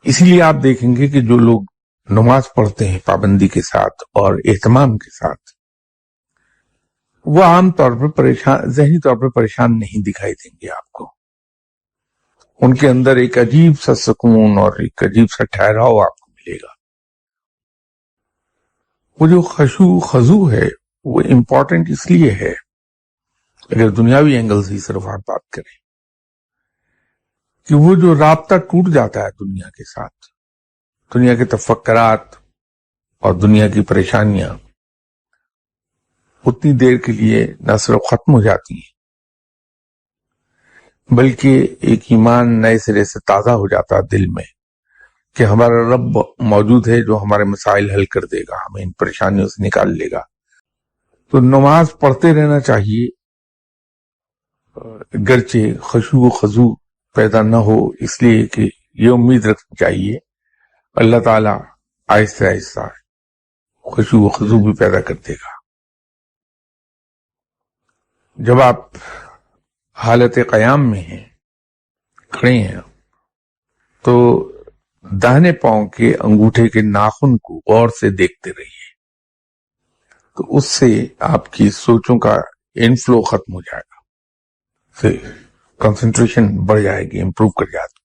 اسی لیے آپ دیکھیں گے کہ جو لوگ نماز پڑھتے ہیں پابندی کے ساتھ اور اہتمام کے ساتھ، وہ عام طور پر ذہنی طور پر پریشان نہیں دکھائی دیں گے آپ کو. ان کے اندر ایک عجیب سا سکون اور ایک عجیب سا ٹھہراؤ آپ کو ملے گا. وہ جو خشوع خضوع ہے وہ امپورٹنٹ اس لیے ہے، اگر دنیاوی اینگل سے صرف آپ بات کریں، کہ وہ جو رابطہ ٹوٹ جاتا ہے دنیا کے ساتھ، دنیا کے تفکرات اور دنیا کی پریشانیاں اتنی دیر کے لیے نہ صرف ختم ہو جاتی ہیں، بلکہ ایک ایمان نئے سرے سے تازہ ہو جاتا ہے دل میں، کہ ہمارا رب موجود ہے جو ہمارے مسائل حل کر دے گا، ہمیں ان پریشانیوں سے نکال لے گا. تو نماز پڑھتے رہنا چاہیے، گرچہ خشوع و خضوع پیدا نہ ہو، اس لیے کہ یہ امید رکھنی چاہیے اللہ تعالیٰ آہستہ آہستہ خشوع و خضوع بھی پیدا کر دے گا. جب آپ حالت قیام میں ہیں، کھڑے ہیں، تو داہنے پاؤں کے انگوٹھے کے ناخن کو غور سے دیکھتے رہیے، تو اس سے آپ کی سوچوں کا انفلو ختم ہو جائے گا، کنسنٹریشن بڑھ جائے گی، امپروو کر جاتی.